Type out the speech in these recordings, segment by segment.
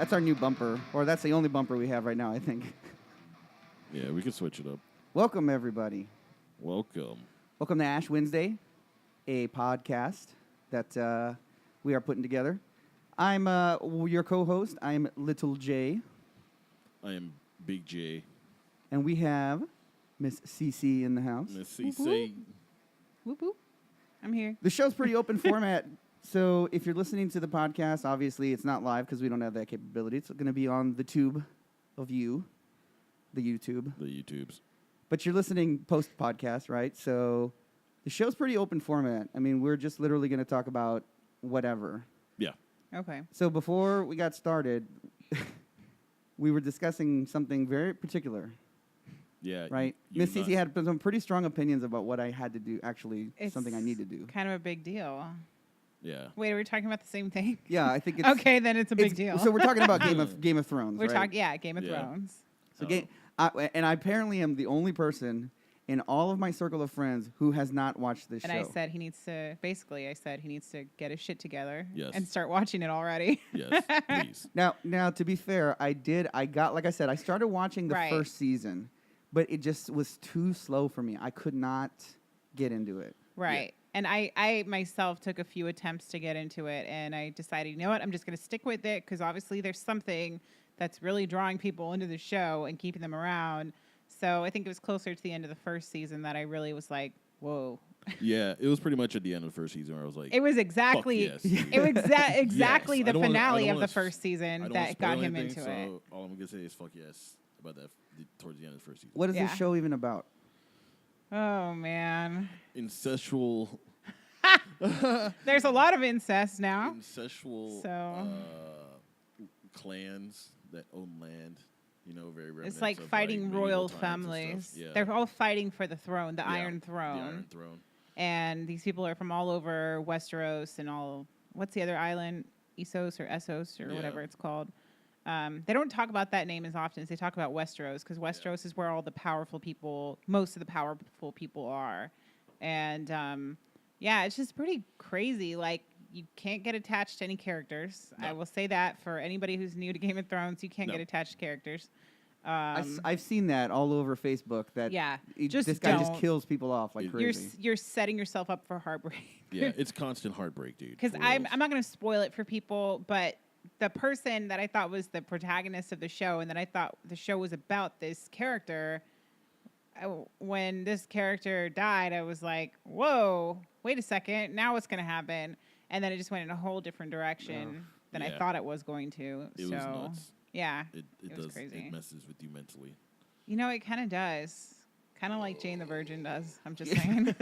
That's our new bumper, or that's the only bumper we have right now, I think. Yeah, we can switch it up. Welcome, everybody. Welcome. Welcome to Ash Wednesday, a podcast that we are putting together. I'm your co-host. I'm Little J. I am Big J. And we have Miss CC in the house. Miss CC. Whoop whoop. I'm here. The show's pretty open format, so if you're listening to the podcast, obviously it's not live because we don't have that capability. It's going to be on the tube of you, the YouTube. The YouTubes. But you're listening post-podcast, right? So the show's pretty open format. I mean, we're just literally going to talk about whatever. Yeah. Okay. So before we got started, we were discussing something very particular. Yeah. Right? Miss Cece had some pretty strong opinions about what I had to do, actually, It's something I need to do. kind of a big deal. Yeah. Wait, are we talking about the same thing? Yeah, I think it's... Okay, then it's a big deal. So we're talking about Game of Thrones, We're right? talking, yeah, Game of Thrones. So and I apparently am the only person in all of my circle of friends who has not watched this And show. I said he needs to get his shit together Yes. and start watching it already. Yes, please. Now, to be fair, I started watching the Right. first season, but it just was too slow for me. I could not get into it. Right. And I myself took a few attempts to get into it, and I decided, you know what, I'm just going to stick with it because obviously there's something that's really drawing people into the show and keeping them around. So I think it was closer to the end of the first season that I really was like, whoa. Yeah, it was pretty much at the end of the first season where I was like, It was exactly fuck yes, it was exactly Yes. the I don't wanna- I finale don't of wanna the first season I don't that wanna got spoil him anything, into it. so all I'm going to say is fuck yes about that towards the end of the first season. What is this Yeah. show even about? Oh man. Incestual. There's a lot of incest now. Incestual So- clans that own land. You know, very reminiscent It's like of, fighting medieval royal times and families. stuff. Yeah. They're all fighting for the throne, the Yeah, Iron Throne. The Iron Throne. And these people are from all over Westeros and all. What's the other island? Essos or Essos or Yeah. whatever it's called. They don't talk about that name as often as they talk about Westeros because Westeros is where all the powerful people, most of the powerful people are. And yeah, it's just pretty crazy. Like, you can't get attached to any characters. No. I will say that for anybody who's new to Game of Thrones, you can't No. get attached to characters. I've seen that all over Facebook. That Yeah, this guy just don't. kills people off like You're crazy. You're setting yourself up for heartbreak. Yeah, it's constant heartbreak, dude. Because for I'm reals. not going to spoil it for people, but the person that I thought was the protagonist of the show and that I thought the show was about this character, when this character died, I was like, whoa, wait a second, now what's going to happen? And then it just went in a whole different direction than I Yeah. thought it was going to. It was nuts. Yeah, It was does. crazy. It messes with you mentally. you know, it kind of does. Kind of like Jane the Virgin does. I'm just saying.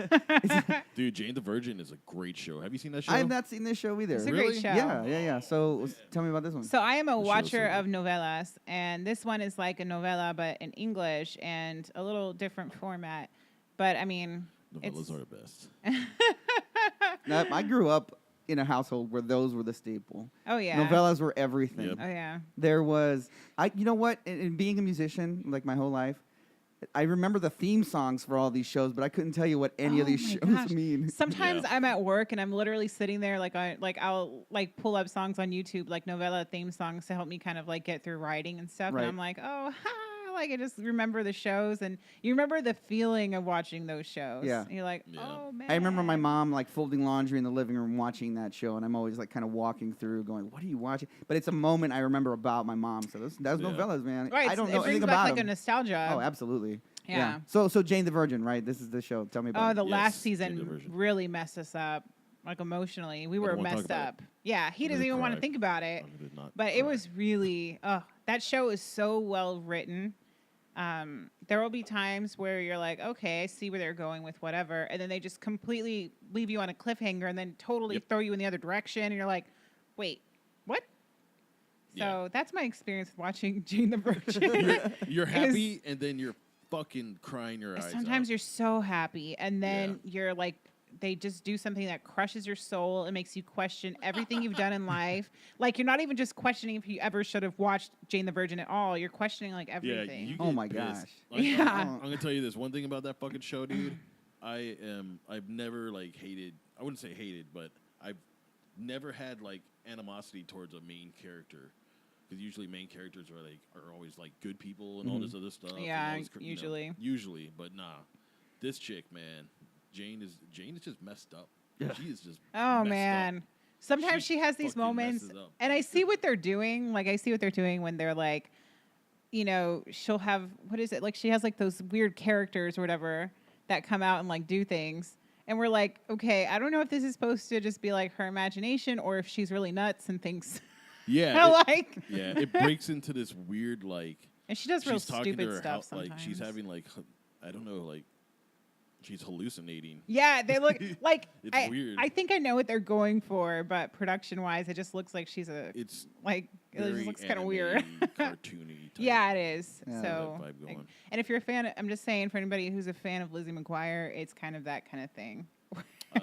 Dude, Jane the Virgin is a great show. Have you seen that show? I have not seen this show either. It's a Really? great show. Yeah. So tell me about this one. So I am a The show's watcher so of novellas, and this one is like a novella, but in English and a little different format. But I mean, Novellas are the best. Now, I grew up in a household where those were the staple. oh yeah, Novellas were everything. Yep. oh yeah, There was, you know what? In being a musician, like my whole life, I remember the theme songs for all these shows, but I couldn't tell you what any of Oh these my shows gosh. mean. Sometimes Yeah. I'm at work and I'm literally sitting there I'll like pull up songs on YouTube, like novella theme songs to help me kind of like get through writing and stuff. Right. And I'm like, oh, like I just remember the shows, and you remember the feeling of watching those shows. Yeah. And you're like, Yeah. oh man. I remember my mom like folding laundry in the living room watching that show, and I'm always like kind of walking through going, what are you watching? But it's a moment I remember about my mom. So those Yeah. novellas, man. Right, I don't it know brings anything back about like a them. nostalgia. Oh, absolutely. Yeah. So Jane the Virgin, right? This is the show. Tell me about Oh, it. the Yes, last Jane the season Virgin. really messed us up, like emotionally. We I were don't wanna talk messed about up. Yeah, he I'm doesn't gonna even want to cry. think about it. I did not But cry. it was really, that show is so well written. There will be times where you're like, okay, I see where they're going with whatever, and then they just completely leave you on a cliffhanger and then totally Yep. throw you in the other direction, and you're like, wait, what? Yeah. So that's my experience with watching Jane the Virgin. You're happy, and then you're fucking crying your eyes Sometimes out. you're so happy, and then you're like, they just do something that crushes your soul. It makes you question everything you've done in life. Like, you're not even just questioning if you ever should have watched Jane the Virgin at all. You're questioning like everything. you Oh get my pissed. gosh. Like, Yeah. I'm gonna tell you this one thing about that fucking show, dude. I've never like hated. I wouldn't say hated, but I've never had like animosity towards a main character. because usually main characters are always like good people and all this other stuff. and Yeah, all this usually. usually, but nah, this chick, man, Jane is just messed up. Yeah. She is just Oh messed man. up. Sometimes She she has these fucking moments, messes up. and I see what they're doing. Like I see what they're doing when they're like, she'll have what is it? Like she has like those weird characters or whatever that come out and like do things. And we're like, okay, I don't know if this is supposed to just be like her imagination or if she's really nuts and thinks Yeah, yeah, it breaks into this weird like. and she does real She's talking to stupid her stuff like sometimes. she's having like I don't know like she's hallucinating. Yeah, they look like It's weird. I think I know what they're going for, but production wise, it just looks like she's It's it very just looks kind of weird. cartoony. Type. Yeah, it is. Yeah. So, That vibe going. and if you're a fan, I'm just saying for anybody who's a fan of Lizzie McGuire, it's kind of that kind of thing.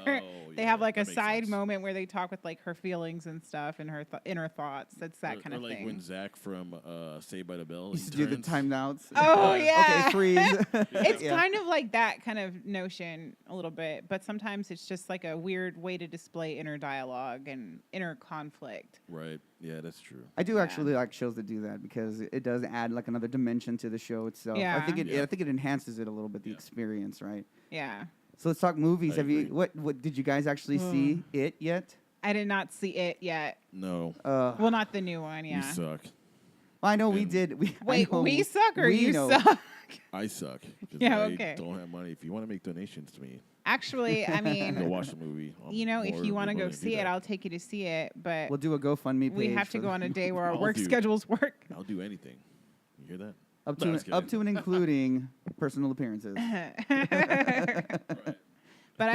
They yeah, have like a that makes side sense. moment where they talk with like her feelings and stuff and her inner thoughts. That's that kind or of like thing. when Zach from Saved by the Bell Used he to do the turns- timeouts. Oh, yeah. Okay, freeze. It's Yeah. kind of like that kind of notion a little bit, but sometimes it's just like a weird way to display inner dialogue and inner conflict. Right. Yeah, that's true. I do Yeah. actually like shows that do that because it does add like another dimension to the show itself. Yeah. I think Yeah. I think it enhances it a little bit, the Yeah. experience, right? Yeah. So let's talk movies. I Have you agree. what did you guys actually see it yet? I did not see it yet. No, Well, not the new one, we yeah. suck. Well, I know we And- did. I Wait, know we suck or we you know. suck? I suck. 'Cause Yeah, I okay. don't have money. If you want to make donations to me, Actually, I go mean, watch the movie. I'm if more you want to than go willing to do see it, that. I'll take you to see it. But We'll do a GoFundMe page. we have to for go on a day where our I'll work do- schedules work. I'll do anything. You hear that? up No, to I was up kidding. to and including personal appearances. Right. But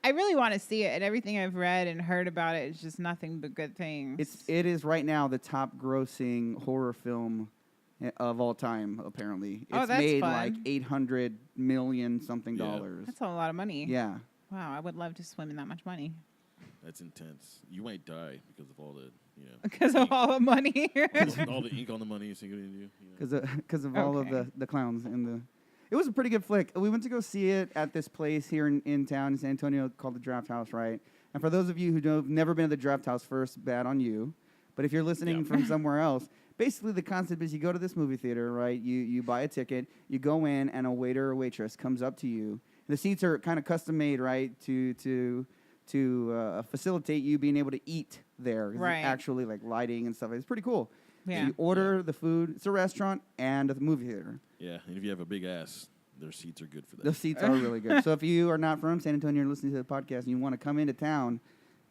I really want to see it, and everything I've read and heard about it is just nothing but good things. It is right now the top grossing horror film of all time. Apparently, Oh, it's that's made fun. like $800 million something Yeah. dollars. That's a lot of money. Yeah. Wow, I would love to swim in that much money That's intense. You might die because of all the, because of all the money. all the ink on the money you're going to do. Because of all of Okay. the clowns in the. It was a pretty good flick. We went to go see it at this place here in town in San Antonio called the Draft House, right? And for those of you who have never been to the Draft House, first, bad on you. But if you're listening Yeah. from somewhere else, basically the concept is you go to this movie theater, right? You buy a ticket, you go in, and a waiter or waitress comes up to you. The seats are kind of custom made, right, to facilitate you being able to eat there. 'Cause Right. it's actually like lighting and stuff. It's pretty cool. So Yeah. you order the food. It's a restaurant and a movie theater. Yeah, and if you have a big ass, their seats are good for that. The seats are really good. So if you are not from San Antonio and listening to the podcast and you want to come into town,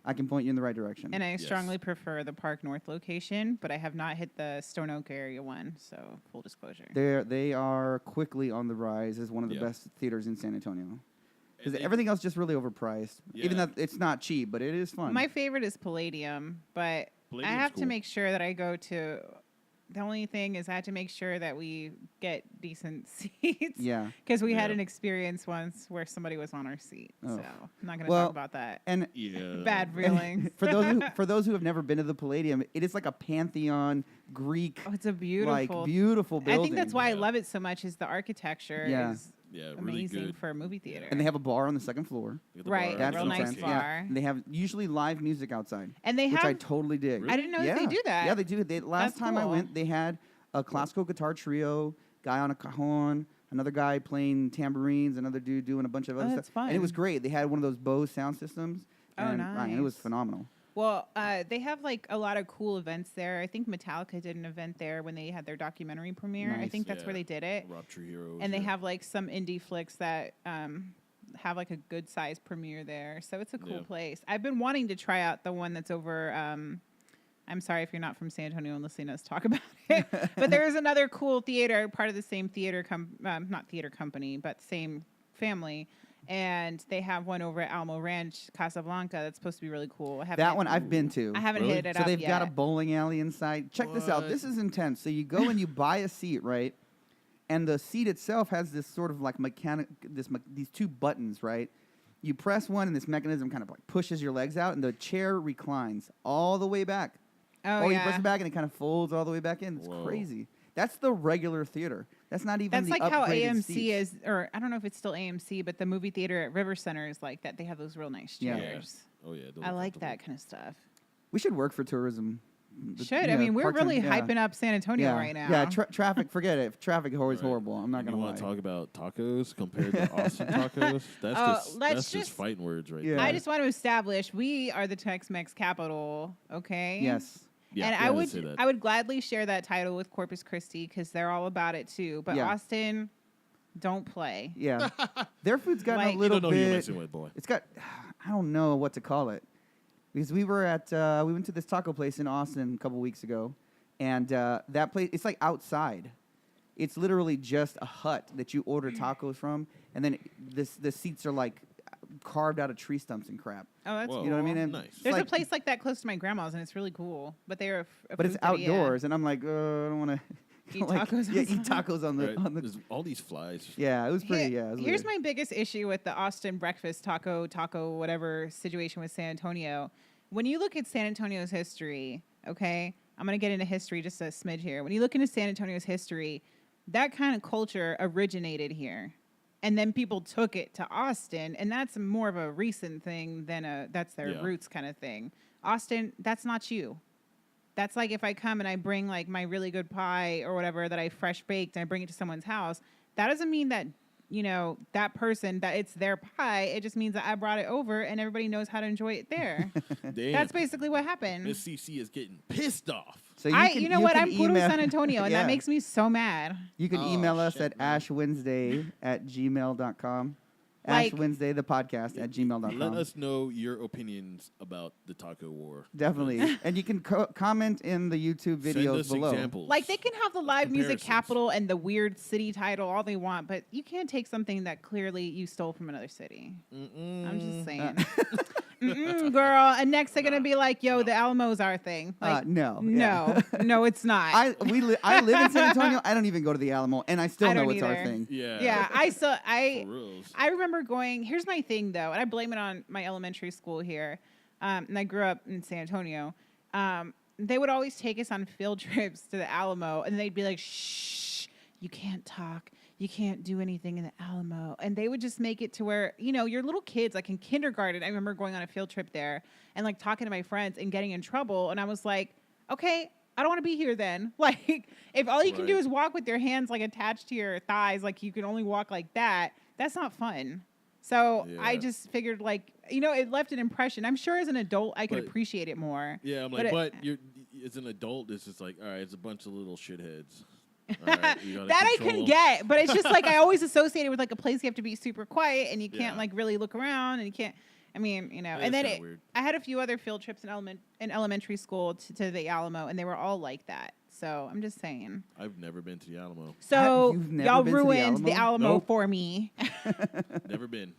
I can point you in the right direction. And I Yes. strongly prefer the Park North location, but I have not hit the Stone Oak area one, so full disclosure. They are quickly on the rise as one of the Yeah. best theaters in San Antonio. Because And they- everything else just really overpriced. Even Yeah. though it's not cheap, but it is fun. My favorite is Palladium, but I Palladium's have to cool. make sure that I go to. The only thing is I have to make sure that we get decent seats. Yeah. Because we had Yeah. an experience once where somebody was on our seat. Oh. So I'm not going to Well, talk about that. And Yeah. Bad feelings. for those who have never been to the Palladium, it is like a Pantheon Greek, Oh, it's a beautiful. like beautiful building. I think that's why I Yeah. love it so much. Is the architecture Yeah. is Yeah, really amazing good. for a movie theater. And they have a bar on the second floor. They got the Right, bar, That's real the nice intense. arcade. bar. Yeah. And they have usually live music outside, And they which I have. totally dig. Really? I didn't know yeah. that they do that. Yeah, they do. Last That's time I cool. went, they had a classical guitar trio, guy on a cajon, another guy playing tambourines, another dude doing a bunch of other that's stuff. And it was fun. great. They had one of those Bose sound systems. Oh, and, and it was nice. phenomenal. Well, they have like a lot of cool events there. I think Metallica did an event there when they had their documentary premiere. I Nice. think that's where Yeah. they did it. Rob Trujillo. And they have like some indie flicks that have like a good size premiere there. So it's a cool Yeah. place. I've been wanting to try out the one that's over. I'm sorry if you're not from San Antonio and listening to us talk about it. But there is another cool theater, part of the same theater, not theater company, but same family. And they have one over at Alamo Ranch, Casablanca. That's supposed to be really cool. I haven't That hit- one I've been to. I haven't Really? hit it So up they've yet. got a bowling alley inside. Check this out. What? This is intense. So you go and you buy a seat, right? And the seat itself has this sort of like these two buttons, right? You press one, and this mechanism kind of like pushes your legs out, and the chair reclines all the way back. Oh, You yeah. press it back, and it kind of folds all the way back in. It's Whoa. crazy. That's the regular theater. That's not even That's the like how upgraded AMC seats. is, or I don't know if it's still AMC, but the movie theater at River Center is like that. They have those real nice Yeah. chairs. Oh yeah. those I are like comfortable. that kind of stuff. We should work for tourism Should. I mean, we're part-time- really hyping up San Antonio right now. Yeah, traffic, forget it. Traffic is always Right. horrible. I'm not And going you to lie. want to talk about tacos compared to Austin tacos? That's let's just just- fighting words right Yeah. there. I just want to establish we are the Tex-Mex capital, okay? Yes. Yeah, And yeah, I I'd say that. would gladly share that title with Corpus Christi because they're all about it too. But Yeah. Austin, don't play. Yeah. Their food's gotten Like- a You little don't know who you're bit. messing with, boy. It's got, I don't know what to call it. Because we were at, we went to this taco place in Austin a couple weeks ago. And that place, it's like outside. It's literally just a hut that you order tacos from. And then the seats are like carved out of tree stumps and crap. Oh, that's Whoa. cool. You know what I mean? And Nice. it's There's like- a place like that close to my grandma's, and it's really cool. But they're But it's outdoors. And I'm like, I don't want to Eat tacos Yeah, outside. eat tacos on the, Right? on the. There's all these flies. Yeah, it was pretty, Here- yeah. It was Here's weird. my biggest issue with the Austin breakfast taco, whatever situation with San Antonio. When you look at San Antonio's history, okay, I'm going to get into history just a smidge here. When you look into San Antonio's history, that kind of culture originated here. And then people took it to Austin, and that's more of a recent thing than that's their Yeah. roots kind of thing. Austin, that's not you. That's like if I come and I bring like my really good pie or whatever that I fresh baked and I bring it to someone's house. That doesn't mean that, you know, that person, that it's their pie. It just means that I brought it over and everybody knows how to enjoy it there. Damn. That's basically what happened. Miss CC is getting pissed off. So You know what? can I'm puro email- San Antonio, and Yeah. that makes me so mad. You can Oh, email us shit, at man. ashwednesday@gmail.com. Like- Ash Wednesday, the podcast at gmail.com. Let us know your opinions about the taco war. Definitely. And you can comment in the YouTube Send videos us below. examples. Like they can have the live music Comparisons. capital and the weird city title all they want, but you can't take something that clearly you stole from another city. I'm just saying. Girl. And next they're gonna be like, "Yo, the Alamo's our thing." Like, No. no, no, it's not. I live in San Antonio. I don't even go to the Alamo, and I still I know don't it's our either. thing. Yeah. Yeah, For reals. I remember going. Here's my thing though, and I blame it on my elementary school here. And I grew up in San Antonio. They would always take us on field trips to the Alamo, and they'd be like, "Shh, you can't talk. You can't do anything in the Alamo." And they would just make it to where, you know, your little kids, like in kindergarten, I remember going on a field trip there and like talking to my friends and getting in trouble. And I was like, okay, I don't want to be here then. Like, if all you can do Right. is walk with your hands like attached to your thighs, like you can only walk like that, that's not fun. So I Yeah. just figured, like, you know, it left an impression. I'm sure as an adult, I could But- appreciate it more. Yeah, I'm But like, it- but you're as an adult, it's just like, all right, it's a bunch of little shitheads. All right, you gotta That I control can 'em. get, but it's just like I always associate it with like a place you have to be super quiet and you can't Yeah. like really look around and you can't. I mean, you know. That And is then kinda weird. I had a few other field trips in elementary school to the Alamo, and they were all like that. So I'm just saying. I've never been to the Alamo. So You've never y'all been to the ruined the Alamo? Alamo Nope. for me. Never been.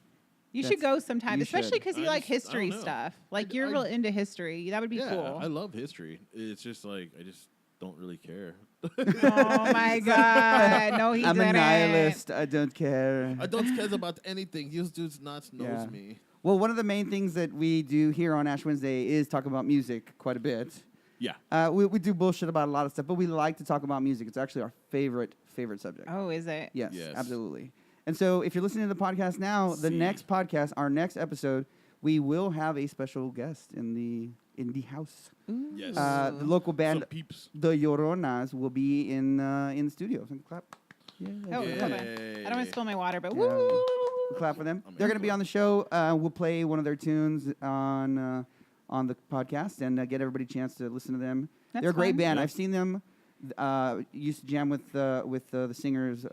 You That's- should go sometime, you especially should. because you I like just- I don't history know. stuff. Like you're I- real into history. That would be Yeah, cool. I love history. It's just like I just don't really care. Oh my God! No, he I'm didn't. a nihilist. I don't care. I don't care about anything. You dudes not knows Yeah. me. Well, one of the main things that we do here on Ash Wednesday is talk about music quite a bit. Yeah. We do bullshit about a lot of stuff, but we like to talk about music. It's actually our favorite subject. Oh, is it? Yes, Yes. absolutely. And so if you're listening to the podcast now, the See. next podcast, our next episode, we will have a special guest in the house. Ooh. Yes. The local band, Some peeps. the Llornas, will be in the studio. So clap. Yeah. Oh, Yay. come on. I don't want to spill my water, but Yeah. woo! Clap for them. I'm They're in going to be for it. on the show. We'll play one of their tunes on the podcast and get everybody a chance to listen to them. That's They're a great fun. band. Yeah. I've seen them. Used to jam with the singer's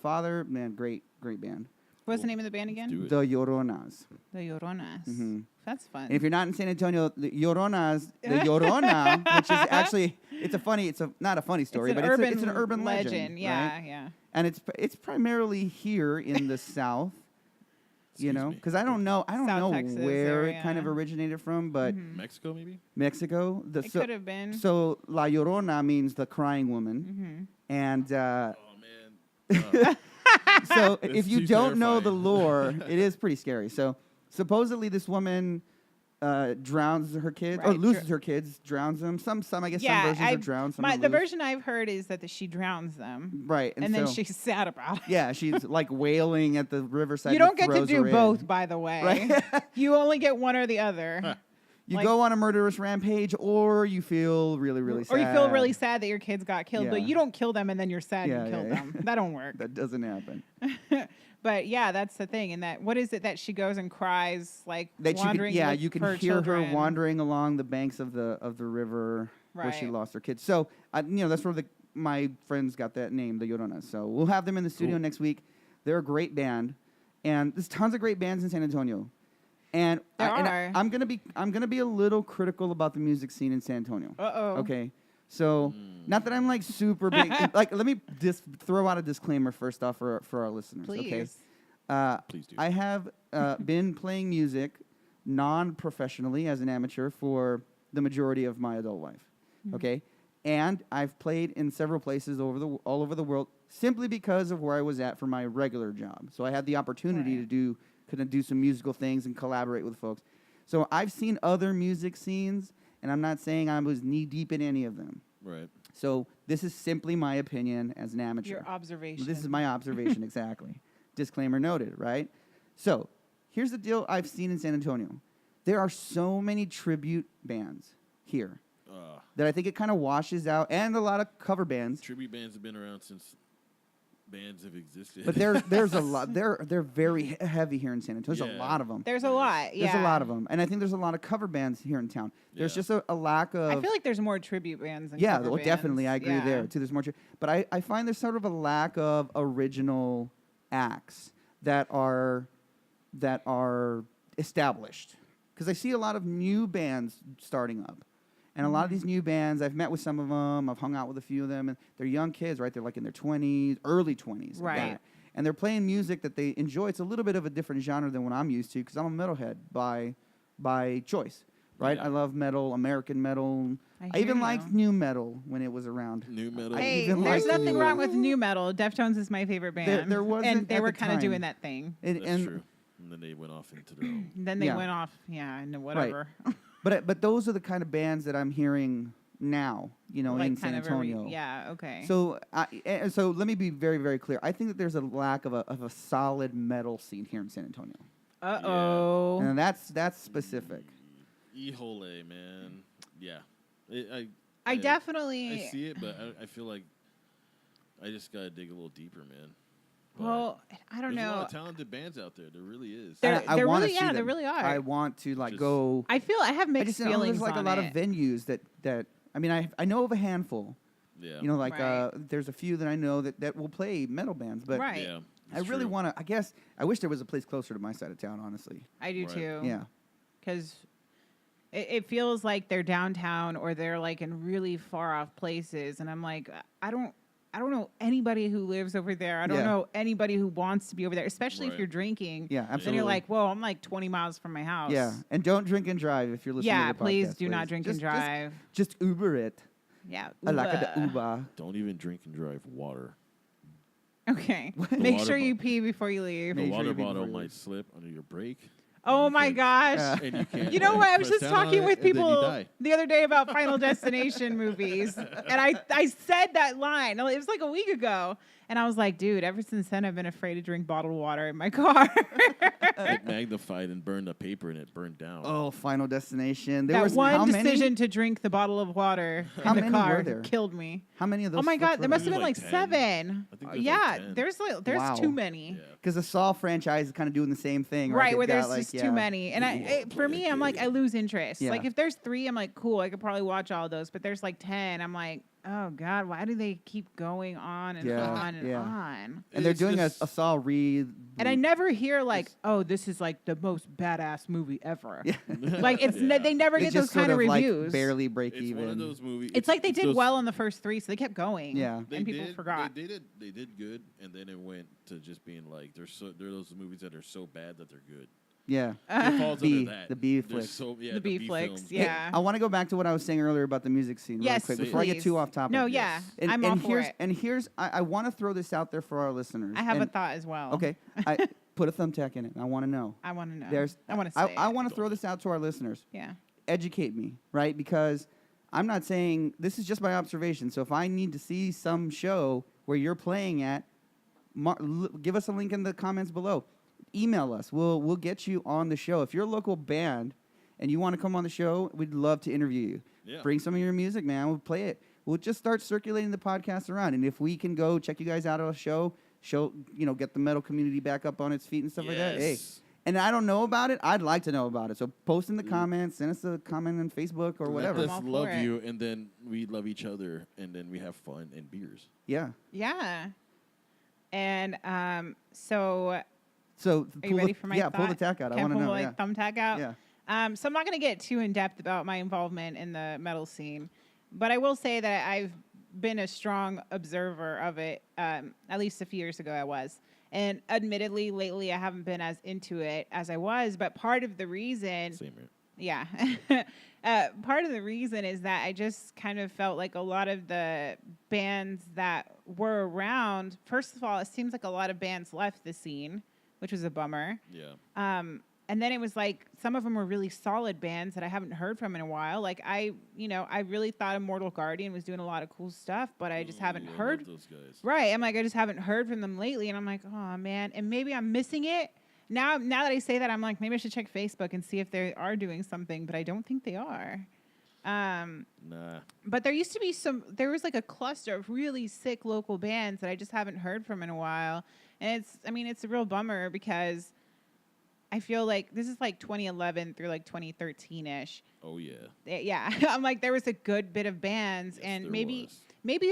father. Man, great band. What's the name of the band again? Do it. The Lloronas. The Lloronas. Mhm. That's fun. And if you're not in San Antonio, the Lloronas, the Llorona, which is actually it's not a funny story, it's an but urban it's an urban legend. Yeah, right? yeah. And it's primarily here in the South. You Excuse know, me. because I don't know South Texas where it kind of area. originated from, but Mhm. Mexico, maybe. Mexico. It could have been. So La Llorona means the crying woman, Mhm. and Oh man. so It's if you too don't know the terrifying. lore, it is pretty scary. So supposedly this woman drowns her kids or Right, loses her kids, drowns them. Some I guess Yeah, some versions I- are drowned. Some the are loose. version I've heard is that she drowns them, right, and then so- she's sad about it. yeah, she's like wailing at the riverside. You that don't get to throws do her in. both, by the way. Right? You only get one or the other. You Like- go on a murderous rampage, or you feel really, really sad. Or you feel really sad that your kids got killed, but Yeah. you don't kill them and then you're sad Yeah, you killed yeah, them. That don't work. That doesn't happen. But yeah, that's the thing. And that what is it that she goes and cries like That wandering? you can, with you can her hear children. her wandering along the banks of the river where she Right. lost her kids. So, that's where my friends got that name, the Llornas. So we'll have them in the studio Cool. next week. They're a great band, and there's tons of great bands in San Antonio. And, I'm gonna be a little critical about the music scene in San Antonio. Uh-oh. Okay, so not that I'm like super big. Like, let me just throw out a disclaimer first off for our listeners. Okay. Please. Please do. I have been playing music non-professionally as an amateur for the majority of my adult life. Okay, and I've played in several places all over the world simply because of where I was at for my regular job. So I had the opportunity Right. to do some musical things and collaborate with folks. So I've seen other music scenes, and I'm not saying I was knee deep in any of them. Right. So this is simply my opinion as an amateur. Your observation. This is my observation, exactly. Disclaimer noted, right? So here's the deal I've seen in San Antonio. There are so many tribute bands here that I think it kind of washes out, and a lot of cover bands. Tribute bands have been around since bands have existed. But there's a lot. They're very heavy here in San Antonio. There's a Yeah. lot of them. There's a lot. Yeah. There's a lot of them, and I think there's a lot of cover bands here in town. There's Yeah. just a lack of. I feel like there's more tribute bands than yeah, cover well, bands. definitely, I agree Yeah. there too. There's more, but I find there's sort of a lack of original acts that are established, because I see a lot of new bands starting up, and a lot of these new bands, I've met with some of them, I've hung out with a few of them, and they're young kids, right? They're like in their 20s, early 20s, like Right. that. And they're playing music that they enjoy. It's a little bit of a different genre than what I'm used to, because I'm a metalhead by choice, right? Yeah. I love metal, American metal. I I even hear liked you. new metal when it was around. New metal. I Hey, even there's like nothing new- wrong with new metal. Deftones is my favorite band. There wasn't and they at were the kind of time. doing that thing. And, That's and true. And then they went off into their own. Then they Yeah. went off. Yeah, and whatever. but those are the kind of bands that I'm hearing now, in San Antonio. yeah. Okay. So so let me be very, very clear. I think that there's a lack of a solid metal scene here in San Antonio, Uh-oh. and that's specific. Híjole, man. Yeah. I definitely. I see it, but I feel like I just gotta dig a little deeper, man. But Well, I don't there's a lot know. of talented bands out there. There really is. There- I there wanna really- see yeah, there them. really are. I want to Just- go. I have I mixed just know feelings there's like a on lot it. of venues that I mean I know of a handful. Yeah. Right. There's a few that I know that will play metal bands, but Right. Yeah. I it's really true. want to. I guess I wish there was a place closer to my side of town. Honestly, I do Right. too. yeah. Because it feels like they're downtown or they're like in really far off places, and I'm like, I don't know anybody who lives over there. I don't Yeah. know anybody who wants to be over there, especially if Right. you're drinking. Yeah, Then absolutely. you're like, whoa, I'm like 20 miles from my house. Yeah, and don't drink and drive if you're listening. Yeah, to the please podcast, do not please. drink Just- and drive. Just Uber it. Yeah. I like the Uber. Uber. Don't even drink and drive water. Okay. The Make water sure bo- you pee before you leave. The Make sure water you be bottle before you might leave. slip under your brake. Oh You my can't- gosh. And you can't. You know what? I was press just down on talking it, with and then you people die. the other day about Final Destination movies. And I said that line. It was like a week ago. And I was like, dude, ever since then, I've been afraid to drink bottled water in my car. It magnified and burned the paper, and it burned down. Oh, Final Destination. There That was how one many? decision to drink the bottle of water How in the many car were there? killed me. How many of those? Oh my God, there must have There's been like like 10. 7. I think there's Yeah, like 10. there's Wow. too many. Yeah. Because the Saw franchise is kind of doing the same thing, right? Right, They've where got, there's like, just yeah. too many. And for me, I'm like, I lose interest. Yeah. Like if there's 3, I'm like, cool, I could probably watch all those. But there's like 10, I'm like, oh God, why do they keep going on and Yeah, on and yeah. on? And they're It's doing just- a Saw re. And I never hear like, oh, this is like the most badass movie ever. Yeah. Like it's Yeah. they never They get those just sort kind of like reviews. barely break It's even. one of those movies. It's like they did those- well on the first 3, so they kept going. Yeah. And people forgot. They did good, and then it went to just being like they're those movies that are so bad that they're good. Yeah. It falls B, under that. the B They're flicks. So, yeah, The B flicks, films. Hey, yeah. I want to go back to what I was saying earlier about the music scene Yes, really quick before I get please. too off topic. No, Yes. yeah, I'm all for it. And here's I want to throw this out there for our listeners. I have a and- thought as well. Okay, I put a thumbtack in it. I want to know. I want to know. I want to say. I want to throw this out to our listeners. Yeah. Educate me, right? Because I'm not saying this is just my observation. So if I need to see some show where you're playing at, give us a link in the comments below. Email us. We'll get you on the show. If you're a local band and you want to come on the show, we'd love to interview you. Yeah. Bring some of your music, man. We'll play it. We'll just start circulating the podcast around, and if we can go check you guys out at a show, get the metal community back up on its feet and stuff like that. Hey, Yes. and I don't know about it. I'd like to know about it. So post in the comments, send us a comment on Facebook or whatever. Let I'm us all love for it. you, and then we love each other, and then we have fun and beers. Yeah. Yeah. And so So are you ready for my pull the thought? tack out. I Can want to pull know. my Yeah. thumbtack out? Yeah. So I'm not going to get too in depth about my involvement in the metal scene, but I will say that I've been a strong observer of it. At least a few years ago, I was. And admittedly, lately, I haven't been as into it as I was. But part of the reason, Same here. yeah, part of the reason is that I just kind of felt like a lot of the bands that were around. First of all, it seems like a lot of bands left the scene, which was a bummer. Yeah. And then it was like some of them were really solid bands that I haven't heard from in a while. Like I really thought Immortal Guardian was doing a lot of cool stuff, but I just haven't Ooh, I heard. love those guys. Right. I'm like, I just haven't heard from them lately. And I'm like, oh, man. And maybe I'm missing it. Now that I say that, I'm like, maybe I should check Facebook and see if they are doing something, but I don't think they are. Nah. But there was like a cluster of really sick local bands that I just haven't heard from in a while. And it's a real bummer because I feel like this is like 2011 through like 2013-ish. Oh, yeah. Yeah. I'm like, there was a good bit of bands Yes, and there maybe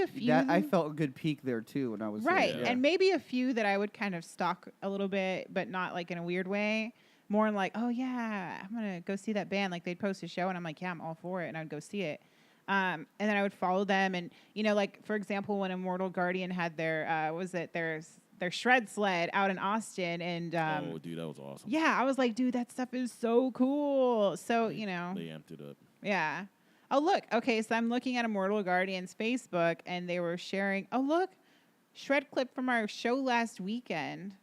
was. a few. That I felt a good peak there too when I was Right. there. And maybe a few that I would kind of stalk a little bit, but not like in a weird way. More in like, oh, yeah, I'm going to go see that band. Like they'd post a show and I'm like, yeah, I'm all for it. And I'd go see it. And then I would follow them. And, like, for example, when Immortal Guardian had their shred sled out in Austin. And oh, dude, that was awesome. yeah, I was like, dude, that stuff is so cool. So, They amped it up. yeah. Oh, look. Okay, so I'm looking at Immortal Guardian's Facebook, and they were sharing, oh, look, shred clip from our show last weekend.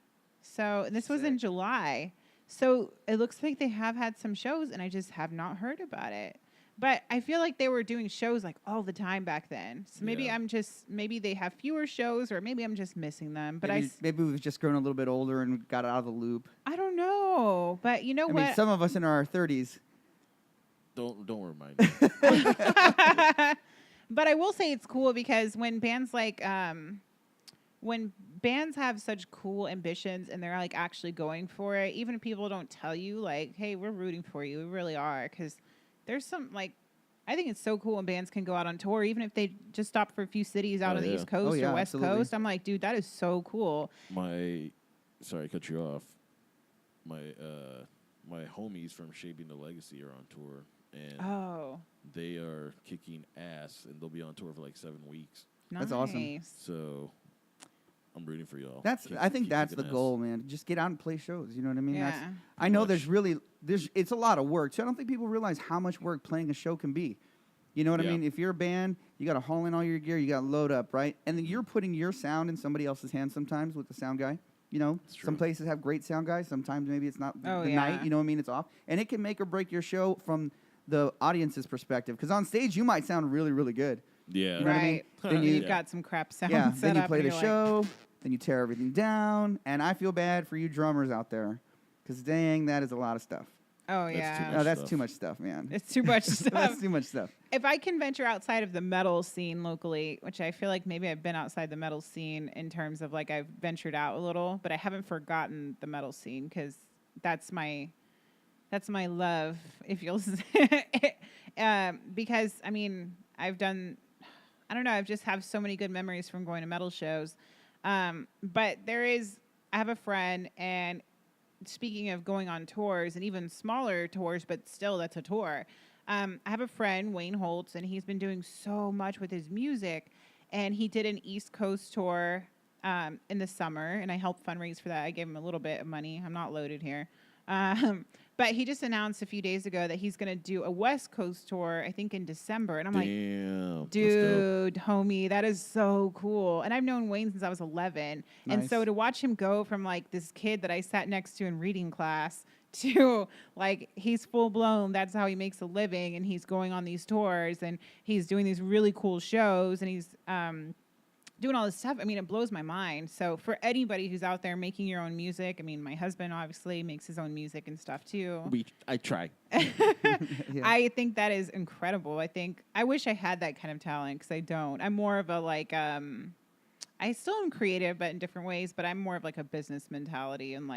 So this was in Sick. July. So it looks like they have had some shows, and I just have not heard about it. But I feel like they were doing shows like all the time back then. So maybe Yeah. maybe they have fewer shows, or maybe I'm just missing them. But maybe we've just grown a little bit older and got out of the loop. I don't know. But you know I what? mean, some of us in our 30s. Don't remind me. But I will say it's cool because when bands have such cool ambitions and they're like actually going for it, even if people don't tell you like, hey, we're rooting for you, we really are, because there's some like, I think it's so cool when bands can go out on tour, even if they just stop for a few cities out Oh, on the yeah. East Coast Oh, yeah, or West absolutely. Coast. I'm like, dude, that is so cool. Sorry, I cut you off. My homies from Shaping the Legacy are on tour, and Oh, they are kicking ass, and they'll be on tour for like 7 weeks. nice. That's awesome. So I'm rooting for y'all. I think Keep that's the kicking ass. goal, man. Just get out and play shows. You know what I mean? Yeah. I know much. it's a lot of work. So I don't think people realize how much work playing a show can be. You know what I Yeah. mean? If you're a band, you got to haul in all your gear, you got to load up, right? And then you're putting your sound in somebody else's hands sometimes with the sound guy. It's Some true. places have great sound guys. Sometimes maybe it's not Oh, the yeah. night. You know what I mean? It's off. And it can make or break your show from the audience's perspective. Because on stage, you might sound really, really good. Yeah. You know what I mean? Right. Then And you- you've got some crap sound Yeah. set Then you up play and the you're show. Then you tear everything down. And I feel bad for you drummers out there. Because dang, that is a lot of stuff. Oh, That's too yeah. much. No, that's stuff. too much stuff, man. It's too much stuff. That's too much stuff. If I can venture outside of the metal scene locally, which I feel like maybe I've been outside the metal scene in terms of like I've ventured out a little, but I haven't forgotten the metal scene because that's my love, if you'll say. Because I mean, I don't know, I've just have so many good memories from going to metal shows. But I have a friend, and speaking of going on tours and even smaller tours, but still that's a tour. I have a friend, Wayne Holtz, and he's been doing so much with his music. And he did an East Coast tour in the summer, and I helped fundraise for that. I gave him a little bit of money. I'm not loaded here. But he just announced a few days ago that he's going to do a West Coast tour, I think in December. And I'm like, Damn. dude, homie, that is so cool. And I've known Wayne since I was 11. And Nice. so to watch him go from like this kid that I sat next to in reading class to like he's full blown, that's how he makes a living, and he's going on these tours and he's doing these really cool shows, and he's doing all this stuff. I mean, it blows my mind. So for anybody who's out there making your own music, I mean, my husband obviously makes his own music and stuff too. I try. Yeah. I think that is incredible. I wish I had that kind of talent because I don't. I'm more of a I still am creative, but in different ways. But I'm more of like a business mentality and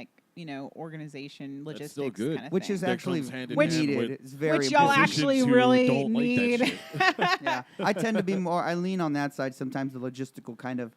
organization, logistics, still good. kind of Which thing. is That actually comes hand in needed. hand with- It's very Which y'all important. actually Musicians who really don't like that need. shit. Yeah, I tend to be more. I lean on that side sometimes. The logistical kind of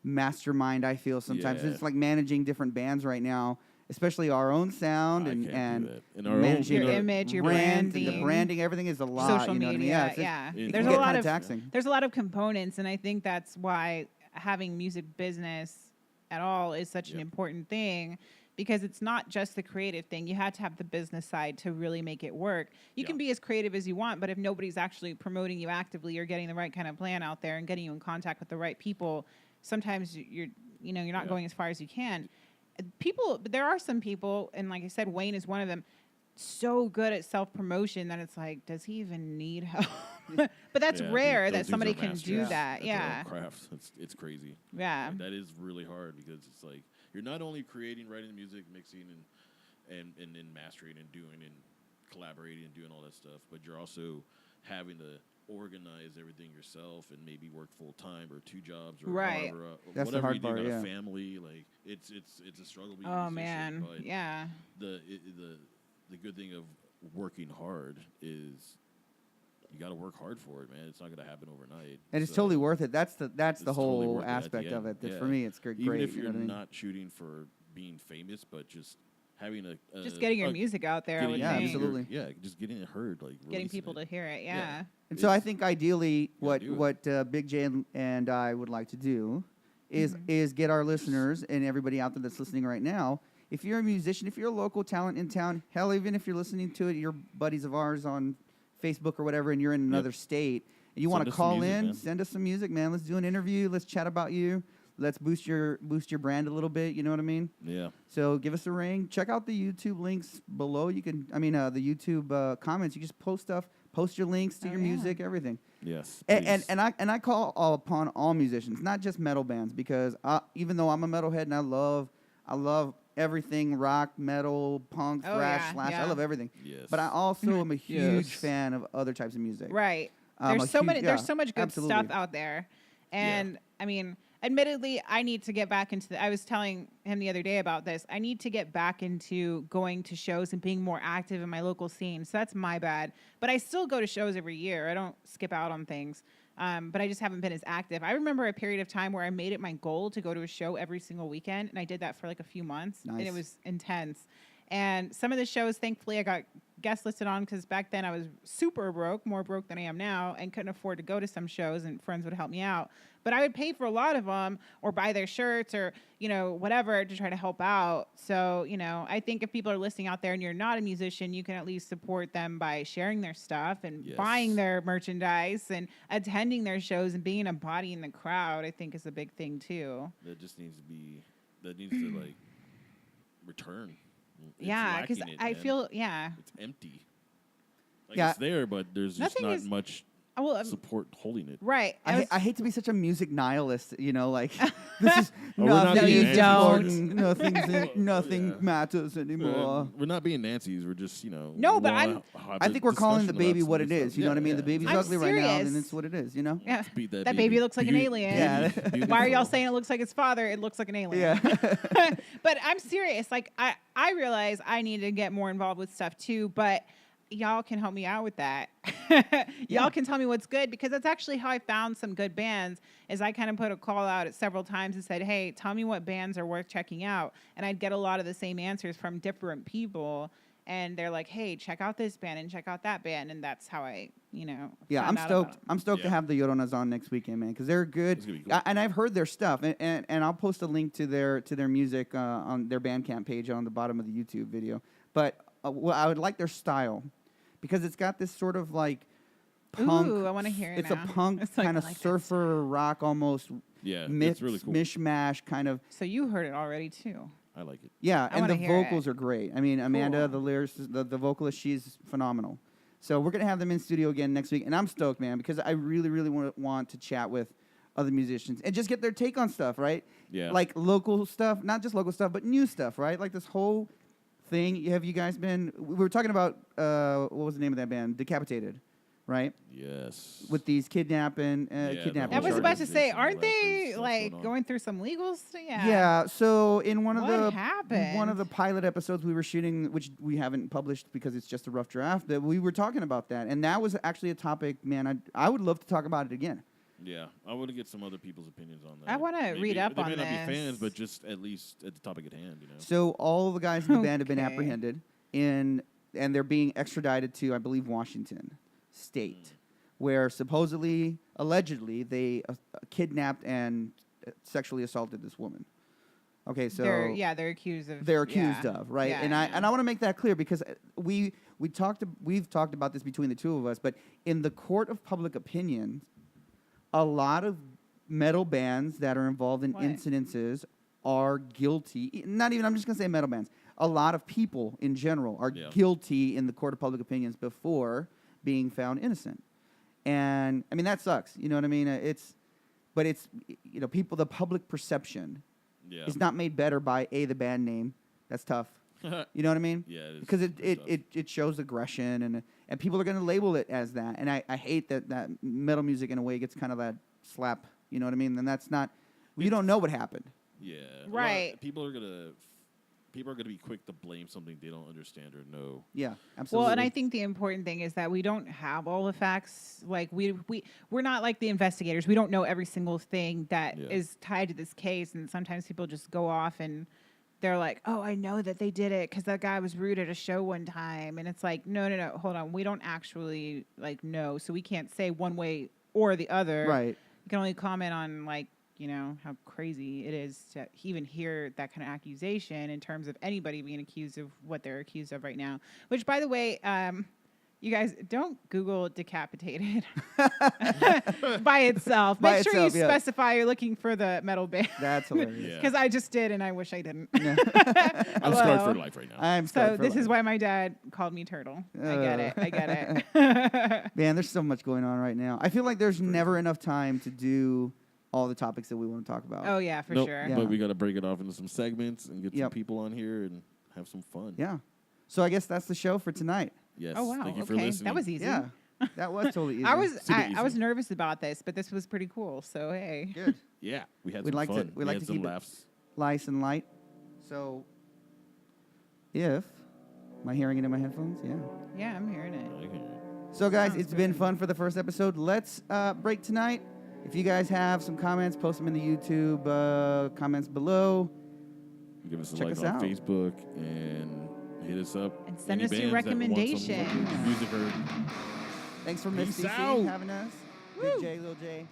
mastermind. I feel sometimes Yeah. it's like managing different bands right now, especially our own sound I and can't do and that. And our own, managing Your the image, your brand, the branding, branding, everything is a lot. social you know media. what I mean? Yeah, It there's can a get lot kinda of taxing. there's a lot of components, and I think that's why having music business at all is such an Yep. important thing. Because it's not just the creative thing. You have to have the business side to really make it work. You can Yeah. be as creative as you want, but if nobody's actually promoting you actively or getting the right kind of plan out there and getting you in contact with the right people, sometimes you're not Yeah. going as far as you can. There are some people, and like I said, Wayne is one of them, so good at self-promotion that it's like, does he even need help? But that's Yeah, rare those that dudes somebody are can masters do Yeah. that. at their Yeah. own craft. It's crazy. Yeah. And that is really hard because it's like you're not only creating, writing music, mixing, and mastering and doing and collaborating and doing all that stuff, but you're also having to organize everything yourself and maybe work full time or 2 jobs or Right. however, That's the whatever hard you do. part, You got yeah. a family, like it's a struggle being a Oh musician, man. but Yeah. the good thing of working hard is you got to work hard for it, man. It's not going to happen overnight. And it's So totally worth it. That's the it's totally whole worth it at the aspect of end. it. Yeah. For me, it's great. Even if you you're know what I mean? not shooting for being famous, but just having Just getting your music out there, I would Yeah, think. absolutely. Yeah, just getting it heard, like Getting releasing people it. to hear it. Yeah. Yeah. And so I It's- think ideally, what do it. what Big J and I would like to do is Mm-hmm. is get our listeners and everybody out there that's listening right now. If you're a musician, if you're a local talent in town, hell, even if you're listening to it, you're buddies of ours on Facebook or whatever, and you're in another state, and you want Send to us some call music, in, man. send us some music, man. Let's do an interview. Let's chat about you. Let's boost your brand a little bit. You know what I mean? Yeah. So give us a ring. Check out the YouTube links below. You can, the YouTube comments. You just post stuff. Post your links to Oh, your yeah. music, everything. Yes. And please. I call upon all musicians, not just metal bands, because even though I'm a metalhead and I love everything rock, metal, punk, Oh, thrash, yeah, slash. yeah. I love everything. Yes. But I also am a huge Yes. fan of other types of music. Right. A There's so huge- many. yeah, There's so much good absolutely. stuff out there, and I mean, admittedly, I need to get back into. I was telling him the other day about this. I need to get back into going to shows and being more active in my local scene. So that's my bad. But I still go to shows every year. I don't skip out on things. But I just haven't been as active. I remember a period of time where I made it my goal to go to a show every single weekend, and I did that for like a few months, and Nice. it was intense. And some of the shows, thankfully, I got guest listed on because back then I was super broke, more broke than I am now, and couldn't afford to go to some shows, and friends would help me out. But I would pay for a lot of them or buy their shirts or, whatever to try to help out. So, I think if people are listening out there and you're not a musician, you can at least support them by sharing their stuff and Yes. buying their merchandise and attending their shows and being a body in the crowd, I think is a big thing too. that just needs to be. That needs to like return. It's Yeah, because lacking it, I man. feel, yeah. it's empty. Like Yeah. it's there, but there's just Nothing not is- much Well, support holding it. right. I hate to be such a music nihilist, like this is Oh, we're not nothing being is Nancy's. important, nothing Yeah. matters anymore. We're not being Nancy's. We're just No, but wanna I'm- have I a think we're calling the discussion baby about what some it good is. stuff. You know what I mean? Yeah, The baby's I'm ugly right now, serious. and it's what it is. You know? Yeah. Let's beat That baby looks like an alien. Yeah. Why are y'all saying it looks like its father? It looks like an alien. Yeah. But I'm serious. Like I realize I need to get more involved with stuff too, but y'all can help me out with that. Y'all can tell me what's good because that's actually how I found some good bands is I kind of put a call out at several times and said, hey, tell me what bands are worth checking out. And I'd get a lot of the same answers from different people. And they're like, hey, check out this band and check out that band. And that's how I, Yeah, found I'm out stoked. about I'm stoked to Yeah. have the Llornas on next weekend, man, because they're good. It's gonna be cool. And I've heard their stuff, and I'll post a link to their music on their Bandcamp page on the bottom of the YouTube video. But I would like their style because it's got this sort of like punk. Ooh, I wanna hear it It's now. a punk It's like, kind I of like that surfer rock, almost Yeah, mix, it's really cool. mishmash kind of. So you heard it already too. I like it. Yeah, I and wanna the hear vocals it. are great. I mean, Amanda, Cool. the lyricist, the vocalist, she's phenomenal. So we're gonna have them in studio again next week, and I'm stoked, man, because I really, really want to chat with other musicians and just get their take on stuff, right? Yeah. Like local stuff, not just local stuff, but new stuff, right? Like this whole thing. Have you guys been? We were talking about what was the name of that band? Decapitated, right? Yes. With these kidnapping, the kidnapping. I was whole about to say, organization, all aren't that crazy they stuff like going on. going through some legal stuff? Yeah. So in one of What happened? one of the pilot episodes we were shooting, which we haven't published because it's just a rough draft, that we were talking about that, and that was actually a topic. Man, I would love to talk about it again. Yeah, I want to get some other people's opinions on that. I wanna Maybe- read up they on may not be this. fans, but just at least at the topic at hand, you know. So all the guys in the band have been Okay. apprehended and they're being extradited to, I believe, Washington State, where supposedly, allegedly, they kidnapped and sexually assaulted this woman. Okay, so they're accused of. they're accused of, right? Yeah, and I want to make that clear because we've talked about this between the two of us, but in the court of public opinion, a lot of metal bands that are involved in What? incidences are guilty. Not even, I'm just going to say metal bands. A lot of people in general are Yeah. guilty in the court of public opinions before being found innocent. And I mean, that sucks. You know what I mean? But it's, you know, the public perception Yeah. is not made better by the band name. That's tough. You know what I mean? Yeah, it is. Because It's tough. it shows aggression and people are going to label it as that. And I hate that metal music in a way gets kind of that slap. You know what I mean? And that's not. You don't know what happened. Yeah. Right. People are gonna be quick to blame something they don't understand or know. Yeah, absolutely. Well, and I think the important thing is that we don't have all the facts. Like we're not like the investigators. We don't know every single thing that is Yeah. tied to this case. And sometimes people just go off and they're like, "Oh, I know that they did it because that guy was rude at a show one time." And it's like, no, hold on. We don't actually like know, so we can't say one way or the other. Right. You can only comment on like, you know, how crazy it is to even hear that kind of accusation in terms of anybody being accused of what they're accused of right now. Which, by the way, you guys don't Google decapitated by itself. By Make sure itself, you yeah. specify you're looking for the metal band. That's hilarious. Yeah. Because I just did, and I wish I didn't. I'm Hello. scarred for life right now. I'm So scarred for this is life. why my dad called me Turtle. I get it. I get it. Man, there's so much going on right now. I feel like there's never enough time to do all the topics that we want to talk about. Oh yeah, for Nope, sure. Yeah. But we got to break it off into some segments and get some Yep. people on here and have some fun. Yeah. So I guess that's the show for tonight. Yes. Oh wow. Thank you for Okay, listening. that was easy. Yeah. That was totally easy. I was Super I was easy. nervous about this, but this was pretty cool. So hey. good. Yeah, we had We'd some like to- fun. we'd like had to some keep it- laughs. Nice and light. So if am I hearing it in my headphones? Yeah. Yeah, I'm hearing it. I can hear it. So guys, Sounds it's been good. fun for the first episode. Let's break tonight. If you guys have some comments, post them in the YouTube comments below. Give us a Check like us on out. Facebook and hit us up. And send Any us your bands that want some recommendations. fucking music heard. Thanks for Miss Peace CC out. having us. Big J, Lil J.